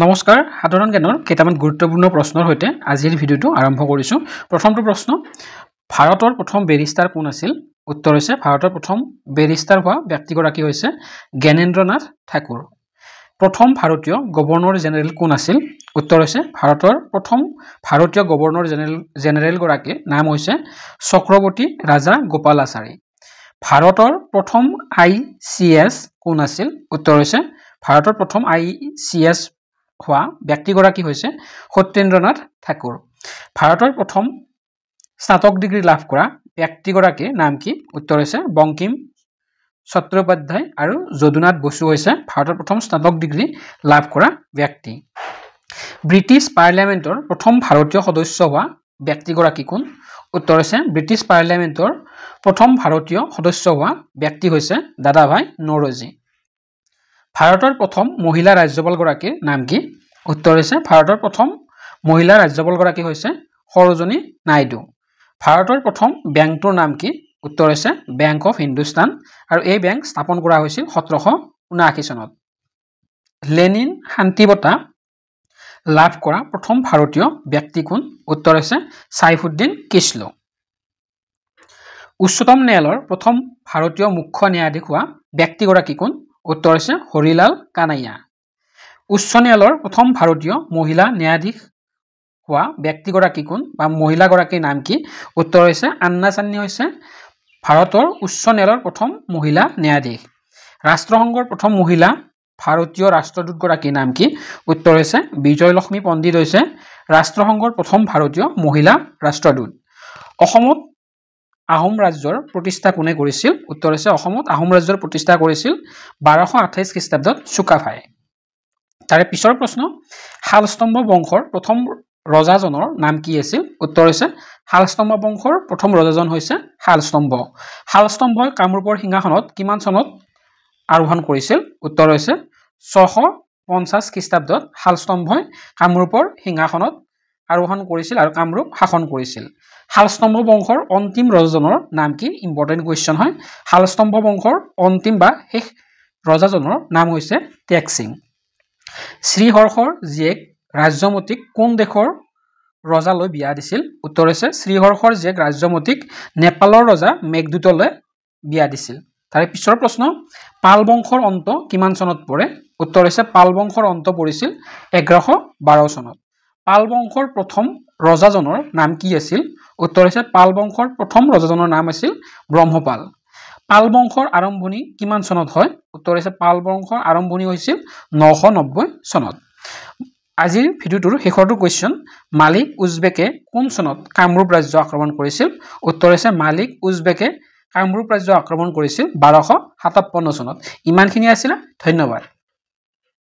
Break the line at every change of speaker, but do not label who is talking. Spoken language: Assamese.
নমস্কাৰ সাধাৰণ জ্ঞানৰ কেইটামান গুৰুত্বপূৰ্ণ প্ৰশ্নৰ সৈতে আজিৰ ভিডিঅটো আৰম্ভ কৰিছো। প্ৰথমটো প্ৰশ্ন, ভাৰতৰ প্ৰথম বেৰিষ্টাৰ কোন আছিল? উত্তৰ হৈছে ভাৰতৰ প্ৰথম বেৰিষ্টাৰ হোৱা ব্যক্তিগৰাকী হৈছে জ্ঞানেন্দ্ৰনাথ ঠাকুৰ। প্ৰথম ভাৰতীয় গভৰ্ণৰ জেনেৰেল কোন আছিল? উত্তৰ হৈছে ভাৰতৰ প্ৰথম ভাৰতীয় গভৰ্ণৰ জেনেৰেল গৰাকীৰ নাম হৈছে চক্ৰৱৰ্তী ৰাজা গোপালাচাৰী। ভাৰতৰ প্ৰথম ICS কোন আছিল? উত্তৰ হৈছে ভাৰতৰ প্ৰথম ICS হোৱা ব্যক্তিগৰাকী হৈছে সত্যেন্দ্ৰনাথ ঠাকুৰ। ভাৰতৰ প্ৰথম স্নাতক ডিগ্ৰী লাভ কৰা ব্যক্তিগৰাকীৰ নাম কি? উত্তৰ হৈছে বংকিম চট্টোপাধ্যায় আৰু যদুনাথ বসু হৈছে ভাৰতৰ প্ৰথম স্নাতক ডিগ্ৰী লাভ কৰা ব্যক্তি। ব্ৰিটিছ পাৰ্লিয়ামেণ্টৰ প্ৰথম ভাৰতীয় সদস্য হোৱা ব্যক্তিগৰাকী কোন? উত্তৰ হৈছে ব্ৰিটিছ পাৰ্লিয়ামেণ্টৰ প্ৰথম ভাৰতীয় সদস্য হোৱা ব্যক্তি হৈছে দাদাভাই নৌৰোজী। ভাৰতৰ প্ৰথম মহিলা ৰাজ্যপালগৰাকীৰ নাম কি? উত্তৰ হৈছে ভাৰতৰ প্ৰথম মহিলা ৰাজ্যপালগৰাকী হৈছে সৰোজিনী নাইডু। ভাৰতৰ প্ৰথম বেংকটোৰ নাম কি? উত্তৰ হৈছে বেংক অফ হিন্দুস্তান আৰু এই বেংক স্থাপন কৰা হৈছিল 1779 চনত। লেনিন শান্তি বঁটা লাভ কৰা প্ৰথম ভাৰতীয় ব্যক্তি কোন? উত্তৰ হৈছে ছাইফুদ্দিন কিচলু। উচ্চতম ন্যায়ালয়ৰ প্ৰথম ভাৰতীয় মুখ্য ন্যায়াধীশ হোৱা ব্যক্তিগৰাকী কোন? উত্তৰ হৈছে হৰিলাল কানাইয়া। উচ্চ ন্যায়ালয়ৰ প্ৰথম ভাৰতীয় মহিলা ন্যায়াধীশ হোৱা ব্যক্তিগৰাকী কোন বা মহিলাগৰাকীৰ নাম কি? উত্তৰ হৈছে আন্না চান্নী হৈছে ভাৰতৰ উচ্চ ন্যায়ালয়ৰ প্ৰথম মহিলা ন্যায়াধীশ। ৰাষ্ট্ৰসংঘৰ প্ৰথম মহিলা ভাৰতীয় ৰাষ্ট্ৰদূতগৰাকীৰ নাম কি? উত্তৰ হৈছে বিজয়লক্ষ্মী পণ্ডিত হৈছে ৰাষ্ট্ৰসংঘৰ প্ৰথম ভাৰতীয় মহিলা ৰাষ্ট্ৰদূত। অসমত আহোম ৰাজ্যৰ প্ৰতিষ্ঠা কোনে কৰিছিল? উত্তৰ হৈছে অসমত আহোম ৰাজ্যৰ প্ৰতিষ্ঠা কৰিছিল 1228 খ্ৰীষ্টাব্দত চুকাফাই। তাৰে পিছৰ প্ৰশ্ন, শালস্তম্ভ বংশৰ প্ৰথম ৰজাজনৰ নাম কি আছিল? উত্তৰ হৈছে শালস্তম্ভ বংশৰ প্ৰথম ৰজাজন হৈছে শালস্তম্ভ। শালস্তম্ভই কামৰূপৰ সিংহাসনত কিমান চনত আৰোহণ কৰিছিল? উত্তৰ হৈছে 650 খ্ৰীষ্টাব্দত শালস্তম্ভই কামৰূপৰ সিংহাসনত আৰোহণ কৰিছিল আৰু কামৰূপ শাসন কৰিছিল। শালস্তম্ভ বংশৰ অন্তিম ৰজাজনৰ নাম কি? ইম্পৰ্টেণ্ট কুৱেশ্যন হয়। শালস্তম্ভ বংশৰ অন্তিম বা শেষ ৰজাজনৰ নাম হৈছে টেকসিং। শ্ৰীহৰ্ষৰ জীয়েক ৰাজ্যমতীক কোন দেশৰ ৰজালৈ বিয়া দিছিল? উত্তৰ হৈছে শ্ৰীহৰ্ষৰ জীয়েক ৰাজ্যমতীক নেপালৰ ৰজা মেঘদূতলৈ বিয়া দিছিল। তাৰে পিছৰ প্ৰশ্ন, পাল বংশৰ অন্ত কিমান চনত পৰে? উত্তৰ হৈছে পাল বংশৰ অন্ত পৰিছিল 1112 চনত। পাল বংশৰ প্ৰথম ৰজাজনৰ নাম কি আছিল? উত্তৰ হৈছে পাল বংশৰ প্ৰথম ৰজাজনৰ নাম আছিল ব্ৰহ্মপাল। পাল বংশৰ আৰম্ভণি কিমান চনত হয়? উত্তৰ হৈছে পাল বংশৰ আৰম্ভণি হৈছিল 990 চনত। আজিৰ ভিডিঅ'টোৰ শেষৰটো কুৱেশ্যন, মালিক উজবেকে কোন চনত কামৰূপ ৰাজ্য আক্ৰমণ কৰিছিল? উত্তৰ হৈছে মালিক উজবেকে কামৰূপ ৰাজ্য আক্ৰমণ কৰিছিল 1257 চনত। ইমানখিনি আছিলে, ধন্যবাদ।